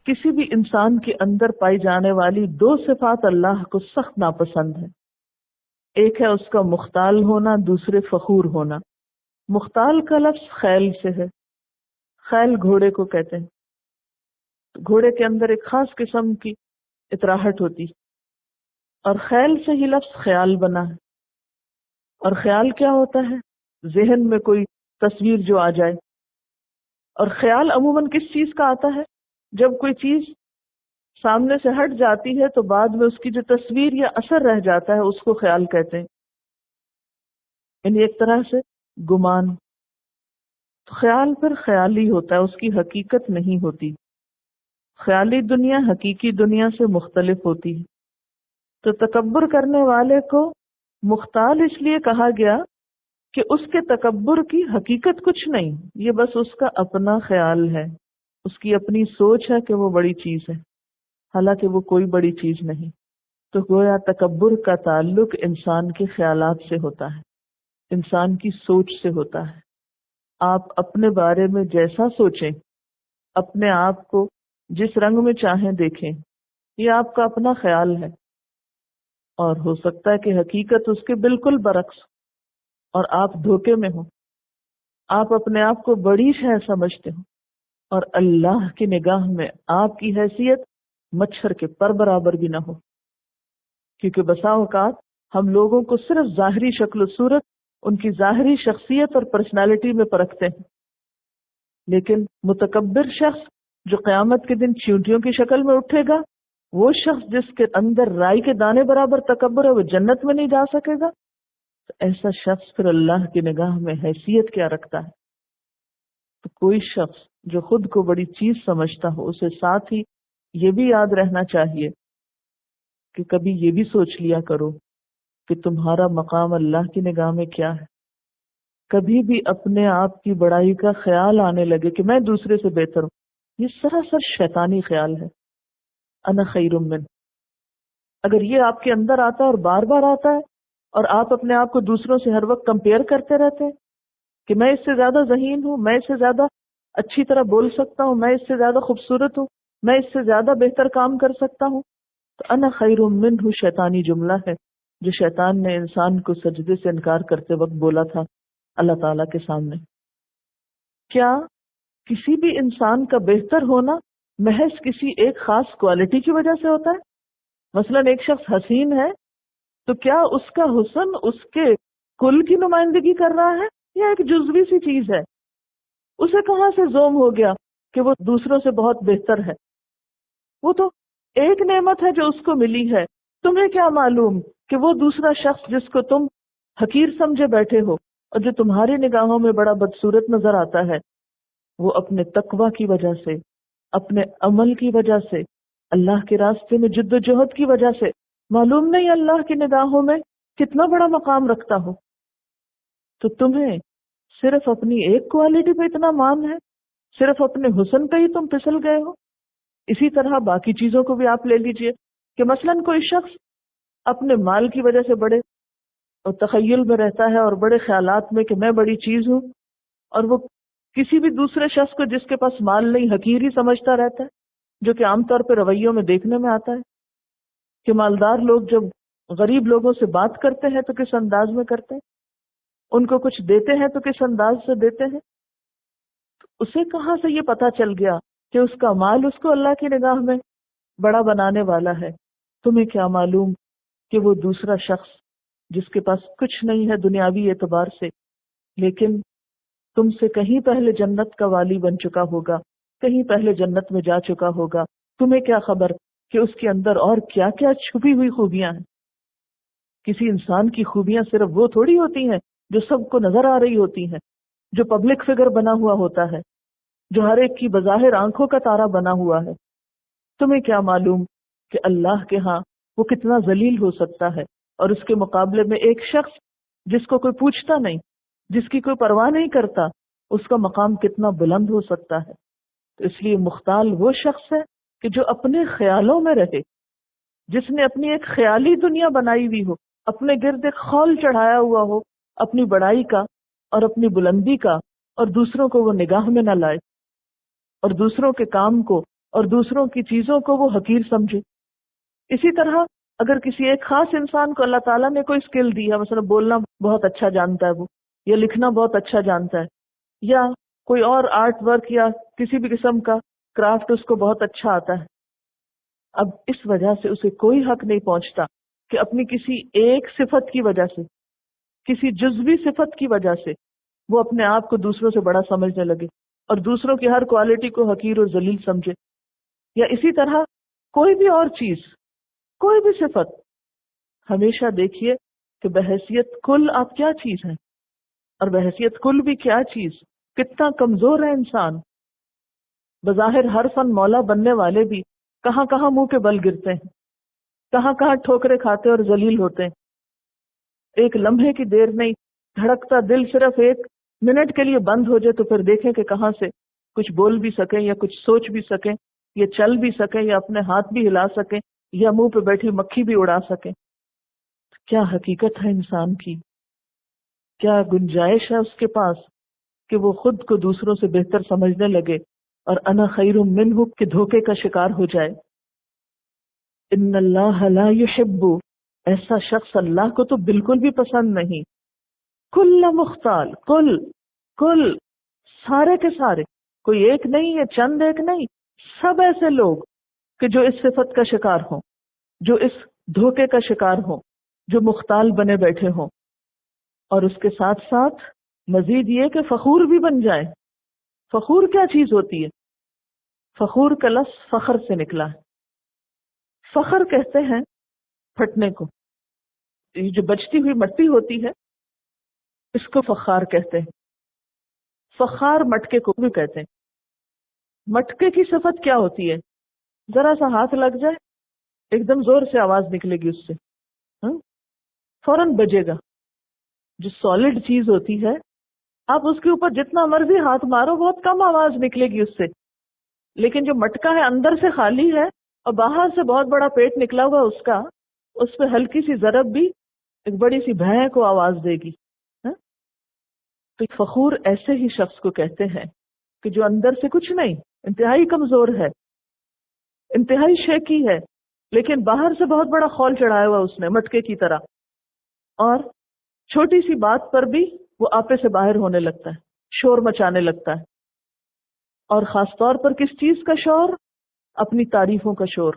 کسی بھی انسان کے اندر پائی جانے والی دو صفات اللہ کو سخت ناپسند ہے. ایک ہے اس کا مختال ہونا، دوسرے فخور ہونا. مختال کا لفظ خیل سے ہے. خیل گھوڑے کو کہتے ہیں. گھوڑے کے اندر ایک خاص قسم کی اطراحٹ ہوتی اور خیل سے ہی لفظ خیال بنا ہے. اور خیال کیا ہوتا ہے؟ ذہن میں کوئی تصویر جو آ جائے. اور خیال عموماً کس چیز کا آتا ہے؟ جب کوئی چیز سامنے سے ہٹ جاتی ہے تو بعد میں اس کی جو تصویر یا اثر رہ جاتا ہے اس کو خیال کہتے ہیں. یعنی ایک طرح سے گمان. خیال پھر خیال ہی ہوتا ہے، اس کی حقیقت نہیں ہوتی. خیالی دنیا حقیقی دنیا سے مختلف ہوتی ہے. تو تکبر کرنے والے کو مختال اس لیے کہا گیا کہ اس کے تکبر کی حقیقت کچھ نہیں، یہ بس اس کا اپنا خیال ہے، اس کی اپنی سوچ ہے کہ وہ بڑی چیز ہے، حالانکہ وہ کوئی بڑی چیز نہیں. تو گویا تکبر کا تعلق انسان کے خیالات سے ہوتا ہے، انسان کی سوچ سے ہوتا ہے. آپ اپنے بارے میں جیسا سوچیں، اپنے آپ کو جس رنگ میں چاہیں دیکھیں، یہ آپ کا اپنا خیال ہے. اور ہو سکتا ہے کہ حقیقت اس کے بالکل برعکس اور آپ دھوکے میں ہوں. آپ اپنے آپ کو بڑی شے سمجھتے ہو اور اللہ کی نگاہ میں آپ کی حیثیت مچھر کے پر برابر بھی نہ ہو. کیونکہ بسا اوقات ہم لوگوں کو صرف ظاہری شکل و صورت، ان کی ظاہری شخصیت اور پرسنالٹی میں پرکھتے ہیں. لیکن متکبر شخص جو قیامت کے دن چیونٹیوں کی شکل میں اٹھے گا، وہ شخص جس کے اندر رائی کے دانے برابر تکبر ہے، وہ جنت میں نہیں جا سکے گا. تو ایسا شخص پھر اللہ کی نگاہ میں حیثیت کیا رکھتا ہے؟ تو کوئی شخص جو خود کو بڑی چیز سمجھتا ہو، اسے ساتھ ہی یہ بھی یاد رہنا چاہیے کہ کبھی یہ بھی سوچ لیا کرو کہ تمہارا مقام اللہ کی نگاہ میں کیا ہے. کبھی بھی اپنے آپ کی بڑائی کا خیال آنے لگے کہ میں دوسرے سے بہتر ہوں، یہ سراسر شیطانی خیال ہے. انا خیر من. اگر یہ آپ کے اندر آتا ہے اور بار بار آتا ہے اور آپ اپنے آپ کو دوسروں سے ہر وقت کمپیئر کرتے رہتے ہیں کہ میں اس سے زیادہ ذہین ہوں، میں اس سے زیادہ اچھی طرح بول سکتا ہوں، میں اس سے زیادہ خوبصورت ہوں، میں اس سے زیادہ بہتر کام کر سکتا ہوں، تو انا خیر منہ شیطانی جملہ ہے جو شیطان نے انسان کو سجدے سے انکار کرتے وقت بولا تھا اللہ تعالیٰ کے سامنے. کیا کسی بھی انسان کا بہتر ہونا محض کسی ایک خاص کوالٹی کی وجہ سے ہوتا ہے؟ مثلا ایک شخص حسین ہے تو کیا اس کا حسن اس کے کل کی نمائندگی کر رہا ہے یا ایک جزوی سی چیز ہے؟ اسے کہاں سے زوم ہو گیا کہ وہ دوسروں سے بہت بہتر ہے؟ وہ تو ایک نعمت ہے جو اس کو ملی ہے. تمہیں کیا معلوم کہ وہ دوسرا شخص جس کو تم حقیر سمجھے بیٹھے ہو اور جو تمہاری نگاہوں میں بڑا بدصورت نظر آتا ہے، وہ اپنے تقوی کی وجہ سے، اپنے عمل کی وجہ سے، اللہ کے راستے میں جد و جہد کی وجہ سے، معلوم نہیں اللہ کی نگاہوں میں کتنا بڑا مقام رکھتا ہو. تو تمہیں صرف اپنی ایک کوالٹی پہ اتنا مان ہے، صرف اپنے حسن پہ ہی تم پھسل گئے ہو. اسی طرح باقی چیزوں کو بھی آپ لے لیجئے کہ مثلاً کوئی شخص اپنے مال کی وجہ سے بڑے تخیل میں رہتا ہے اور بڑے خیالات میں کہ میں بڑی چیز ہوں، اور وہ کسی بھی دوسرے شخص کو جس کے پاس مال نہیں حقیر ہی سمجھتا رہتا ہے، جو کہ عام طور پہ رویوں میں دیکھنے میں آتا ہے کہ مالدار لوگ جب غریب لوگوں سے بات کرتے ہیں تو کس انداز میں کرتے ہیں، ان کو کچھ دیتے ہیں تو کس انداز سے دیتے ہیں. اسے کہاں سے یہ پتا چل گیا کہ اس کا مال اس کو اللہ کی نگاہ میں بڑا بنانے والا ہے؟ تمہیں کیا معلوم کہ وہ دوسرا شخص جس کے پاس کچھ نہیں ہے دنیاوی اعتبار سے، لیکن تم سے کہیں پہلے جنت کا والی بن چکا ہوگا، کہیں پہلے جنت میں جا چکا ہوگا. تمہیں کیا خبر کہ اس کے اندر اور کیا کیا چھپی ہوئی خوبیاں ہیں. کسی انسان کی خوبیاں صرف وہ تھوڑی ہوتی ہیں جو سب کو نظر آ رہی ہوتی ہیں، جو پبلک فگر بنا ہوا ہوتا ہے، جو ہر ایک کی بظاہر آنکھوں کا تارا بنا ہوا ہے. تمہیں کیا معلوم کہ اللہ کے ہاں وہ کتنا ذلیل ہو سکتا ہے، اور اس کے مقابلے میں ایک شخص جس کو کوئی پوچھتا نہیں، جس کی کوئی پرواہ نہیں کرتا، اس کا مقام کتنا بلند ہو سکتا ہے. تو اس لیے مختال وہ شخص ہے کہ جو اپنے خیالوں میں رہے، جس نے اپنی ایک خیالی دنیا بنائی ہوئی ہو، اپنے گرد ایک خول چڑھایا ہوا ہو اپنی بڑائی کا اور اپنی بلندی کا، اور دوسروں کو وہ نگاہ میں نہ لائے اور دوسروں کے کام کو اور دوسروں کی چیزوں کو وہ حقیر سمجھے. اسی طرح اگر کسی ایک خاص انسان کو اللہ تعالیٰ نے کوئی اسکل دی ہے، مثلا بولنا بہت اچھا جانتا ہے وہ، یا لکھنا بہت اچھا جانتا ہے، یا کوئی اور آرٹ ورک یا کسی بھی قسم کا کرافٹ اس کو بہت اچھا آتا ہے، اب اس وجہ سے اسے کوئی حق نہیں پہنچتا کہ اپنی کسی ایک صفت کی وجہ سے، کسی جزوی صفت کی وجہ سے وہ اپنے آپ کو دوسروں سے بڑا سمجھنے لگے اور دوسروں کی ہر کوالٹی کو حقیر اور ذلیل سمجھے. یا اسی طرح کوئی بھی اور چیز، کوئی بھی صفت، ہمیشہ دیکھیے کہ بحیثیت کل آپ کیا چیز ہیں، اور بحیثیت کل بھی کیا چیز، کتنا کمزور ہے انسان. بظاہر ہر فن مولا بننے والے بھی کہاں کہاں منہ کے بل گرتے ہیں، کہاں کہاں ٹھوکرے کھاتے اور ذلیل ہوتے ہیں. ایک لمحے کی دیر نہیں، دھڑکتا دل صرف ایک منٹ کے لیے بند ہو جائے تو پھر دیکھیں کہ کہاں سے کچھ بول بھی سکیں یا کچھ سوچ بھی سکیں یا چل بھی سکیں یا اپنے ہاتھ بھی ہلا سکیں یا منہ پہ بیٹھی مکھی بھی اڑا سکیں. کیا حقیقت ہے انسان کی، کیا گنجائش ہے اس کے پاس کہ وہ خود کو دوسروں سے بہتر سمجھنے لگے اور انا خیر منہ کے دھوکے کا شکار ہو جائے. ان اللہ لا یحب، ایسا شخص اللہ کو تو بالکل بھی پسند نہیں. کل مختال، کل سارے کے سارے، کوئی ایک نہیں یا چند ایک نہیں، سب ایسے لوگ کہ جو اس صفت کا شکار ہوں، جو اس دھوکے کا شکار ہوں، جو مختال بنے بیٹھے ہوں. اور اس کے ساتھ ساتھ مزید یہ کہ فخور بھی بن جائے. فخور کیا چیز ہوتی ہے؟ فخور کا لفظ فخر سے نکلا ہے. فخر کہتے ہیں پھٹنے کو، یہ جو بچتی ہوئی مٹی ہوتی ہے اس کو فخار کہتے ہیں. فخار مٹکے کو بھی کہتے ہیں. مٹکے کی صفت کیا ہوتی ہے؟ ذرا سا ہاتھ لگ جائے ایک دم زور سے آواز نکلے گی اس سے، فوراً بجے گا. جو سالڈ چیز ہوتی ہے آپ اس کے اوپر جتنا مرضی ہاتھ مارو بہت کم آواز نکلے گی اس سے. لیکن جو مٹکا ہے اندر سے خالی ہے اور باہر سے بہت بڑا پیٹ نکلا ہوا اس کا، اس پہ ہلکی سی ضرب بھی ایک بڑی سی بھینس کو آواز دے گی. تو فخور ایسے ہی شخص کو کہتے ہیں کہ جو اندر سے کچھ نہیں، انتہائی کمزور ہے، انتہائی شیکی ہے، لیکن باہر سے بہت بڑا خول چڑھایا ہوا اس نے مٹکے کی طرح، اور چھوٹی سی بات پر بھی وہ آپے سے باہر ہونے لگتا ہے، شور مچانے لگتا ہے. اور خاص طور پر کس چیز کا شور؟ اپنی تعریفوں کا شور،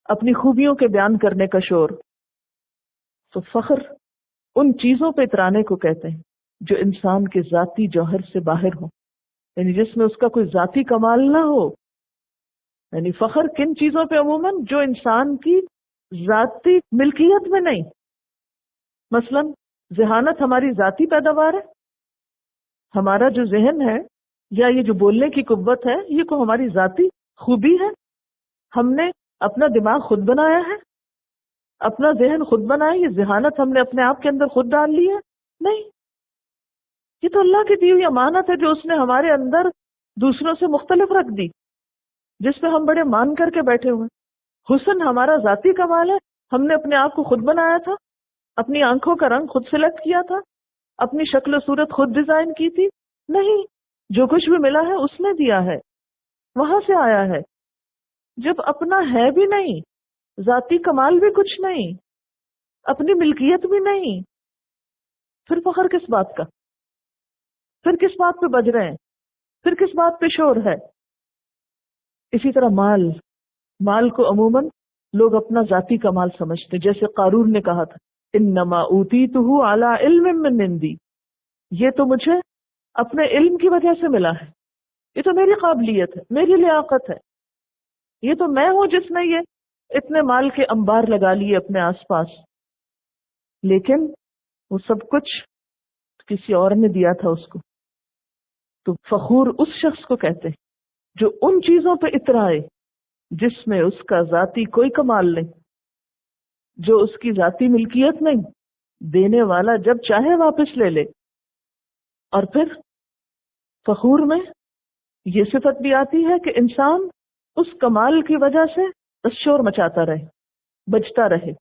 اپنی خوبیوں کے بیان کرنے کا شور. تو فخر ان چیزوں پہ اترانے کو کہتے ہیں جو انسان کے ذاتی جوہر سے باہر ہو، یعنی جس میں اس کا کوئی ذاتی کمال نہ ہو. یعنی فخر کن چیزوں پہ؟ عموماً جو انسان کی ذاتی ملکیت میں نہیں. مثلا ذہانت ہماری ذاتی پیداوار ہے، ہمارا جو ذہن ہے یا یہ جو بولنے کی قوت ہے یہ کو ہماری ذاتی خوبی ہے. ہم نے اپنا دماغ خود بنایا ہے، اپنا ذہن خود بنایا، یہ ذہانت ہم نے اپنے آپ کے اندر خود ڈال لی ہے؟ نہیں، یہ تو اللہ کی دی ہوئی امانت ہے جو اس نے ہمارے اندر دوسروں سے مختلف رکھ دی، جس پہ ہم بڑے مان کر کے بیٹھے ہوئے. حسن ہمارا ذاتی کمال ہے، ہم نے اپنے آپ کو خود بنایا تھا، اپنی آنکھوں کا رنگ خود سلیکٹ کیا تھا، اپنی شکل و صورت خود ڈیزائن کی تھی؟ نہیں، جو کچھ بھی ملا ہے اس نے دیا ہے، وہاں سے آیا ہے. جب اپنا ہے بھی نہیں، ذاتی کمال بھی کچھ نہیں، اپنی ملکیت بھی نہیں، پھر فخر کس بات کا؟ پھر کس بات پہ بج رہے ہیں؟ پھر کس بات پہ شور ہے؟ اسی طرح مال کو عموماً لوگ اپنا ذاتی کمال سمجھتے، جیسے قارون نے کہا تھا انما اوتیتہ علی علم من عندی، یہ تو مجھے اپنے علم کی وجہ سے ملا ہے، یہ تو میری قابلیت ہے، میری لیاقت ہے، یہ تو میں ہوں جس نے یہ اتنے مال کے انبار لگا لیے اپنے آس پاس. لیکن وہ سب کچھ کسی اور نے دیا تھا اس کو. تو فخور اس شخص کو کہتے ہیں جو ان چیزوں پہ اترائے جس میں اس کا ذاتی کوئی کمال نہیں، جو اس کی ذاتی ملکیت نہیں، دینے والا جب چاہے واپس لے لے. اور پھر فخور میں یہ صفت بھی آتی ہے کہ انسان اس کمال کی وجہ سے شور مچاتا رہے، بجتا رہے،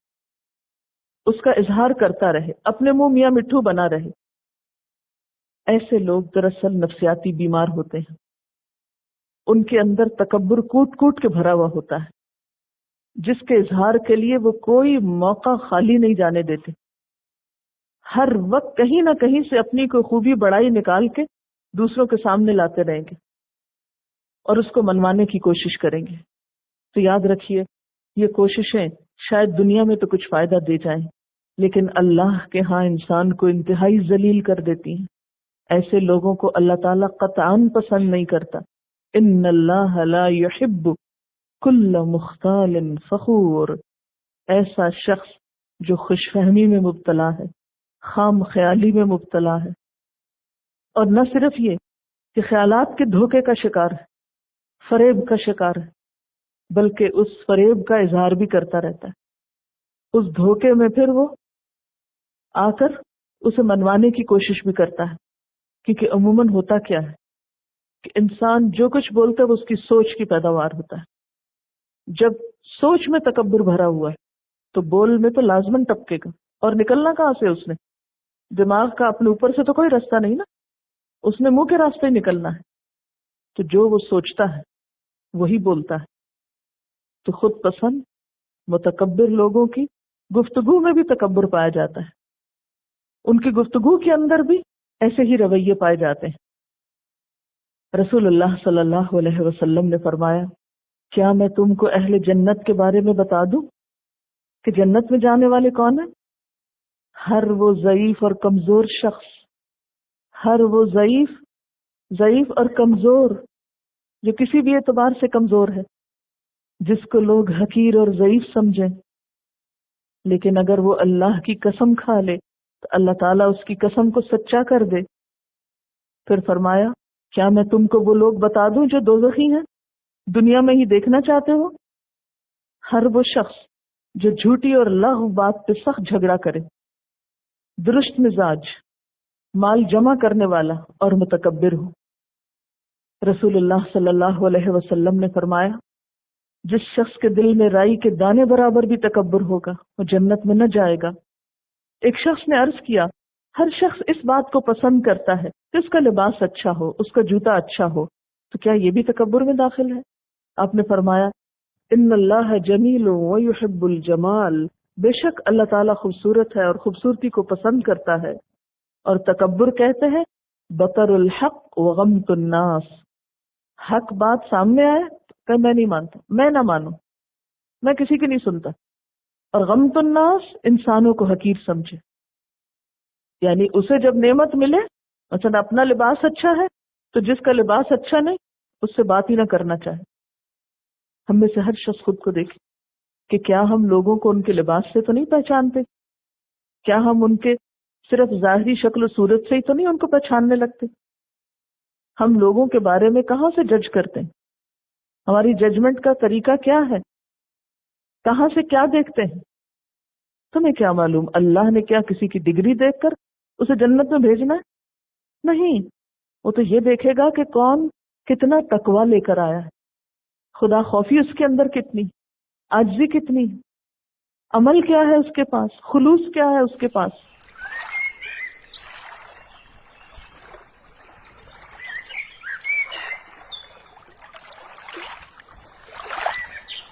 اس کا اظہار کرتا رہے، اپنے منہ میاں مٹھو بنا رہے. ایسے لوگ دراصل نفسیاتی بیمار ہوتے ہیں. ان کے اندر تکبر کوٹ کوٹ کے بھرا ہوا ہوتا ہے، جس کے اظہار کے لیے وہ کوئی موقع خالی نہیں جانے دیتے، ہر وقت کہیں نہ کہیں سے اپنی کوئی خوبی بڑائی نکال کے دوسروں کے سامنے لاتے رہیں گے اور اس کو منوانے کی کوشش کریں گے۔ تو یاد رکھیے، یہ کوششیں شاید دنیا میں تو کچھ فائدہ دے جائیں، لیکن اللہ کے ہاں انسان کو انتہائی ذلیل کر دیتی ہیں۔ ایسے لوگوں کو اللہ تعالیٰ قطعاً پسند نہیں کرتا۔ ان اللہ لا يحب کل مختال فخور، ایسا شخص جو خوش فہمی میں مبتلا ہے، خام خیالی میں مبتلا ہے، اور نہ صرف یہ کہ خیالات کے دھوکے کا شکار ہے، فریب کا شکار ہے، بلکہ اس فریب کا اظہار بھی کرتا رہتا ہے، اس دھوکے میں پھر وہ آ کر اسے منوانے کی کوشش بھی کرتا ہے۔ کیونکہ عموماً ہوتا کیا ہے کہ انسان جو کچھ بولتا ہے وہ اس کی سوچ کی پیداوار ہوتا ہے۔ جب سوچ میں تکبر بھرا ہوا ہے تو بول میں تو لازماً ٹپکے گا، اور نکلنا کہاں سے اس نے؟ دماغ کا اپنے اوپر سے تو کوئی راستہ نہیں نا، اس نے منہ کے راستے ہی نکلنا ہے۔ تو جو وہ سوچتا ہے وہی بولتا ہے۔ تو خود پسند متکبر لوگوں کی گفتگو میں بھی تکبر پایا جاتا ہے، ان کی گفتگو کے اندر بھی ایسے ہی رویے پائے جاتے ہیں۔ رسول اللہ صلی اللہ علیہ وسلم نے فرمایا، کیا میں تم کو اہل جنت کے بارے میں بتا دوں کہ جنت میں جانے والے کون ہیں؟ ہر وہ ضعیف اور کمزور شخص، ہر وہ ضعیف اور کمزور جو کسی بھی اعتبار سے کمزور ہے، جس کو لوگ حقیر اور ضعیف سمجھیں، لیکن اگر وہ اللہ کی قسم کھا لے تو اللہ تعالیٰ اس کی قسم کو سچا کر دے۔ پھر فرمایا، کیا میں تم کو وہ لوگ بتا دوں جو دوزخی ہیں، دنیا میں ہی دیکھنا چاہتے ہو؟ ہر وہ شخص جو جھوٹی اور لغو بات پہ سخت جھگڑا کرے، درست مزاج، مال جمع کرنے والا اور متکبر ہو۔ رسول اللہ صلی اللہ علیہ وسلم نے فرمایا، جس شخص کے دل میں رائی کے دانے برابر بھی تکبر ہوگا وہ جنت میں نہ جائے گا۔ ایک شخص نے عرض کیا، ہر شخص اس بات کو پسند کرتا ہے کہ اس کا لباس اچھا ہو، اس کا جوتا اچھا ہو، تو کیا یہ بھی تکبر میں داخل ہے؟ آپ نے فرمایا، ان اللہ جمیل ویحب الجمال، بے شک اللہ تعالیٰ خوبصورت ہے اور خوبصورتی کو پسند کرتا ہے۔ اور تکبر کہتے ہیں بطر الحق وغمط الناس، حق بات سامنے آئے کہ میں نہیں مانتا، میں نہ مانوں، میں کسی کی نہیں سنتا، اور غمط الناس انسانوں کو حقیر سمجھے۔ یعنی اسے جب نعمت ملے، مثلا اپنا لباس اچھا ہے تو جس کا لباس اچھا نہیں اس سے بات ہی نہ کرنا چاہے۔ ہم میں سے ہر شخص خود کو دیکھے کہ کیا ہم لوگوں کو ان کے لباس سے تو نہیں پہچانتے؟ کیا ہم ان کے صرف ظاہری شکل و صورت سے ہی تو نہیں ان کو پہچاننے لگتے؟ ہم لوگوں کے بارے میں کہاں سے جج کرتے ہیں؟ ہماری ججمنٹ کا طریقہ کیا ہے؟ کہاں سے کیا دیکھتے ہیں؟ تمہیں کیا معلوم اللہ نے کیا کسی کی ڈگری دیکھ کر اسے جنت میں بھیجنا ہے؟ نہیں، وہ تو یہ دیکھے گا کہ کون کتنا تقویٰ لے کر آیا ہے، خدا خوفی اس کے اندر کتنی، عاجزی کتنی، عمل کیا ہے اس کے پاس، خلوص کیا ہے اس کے پاس۔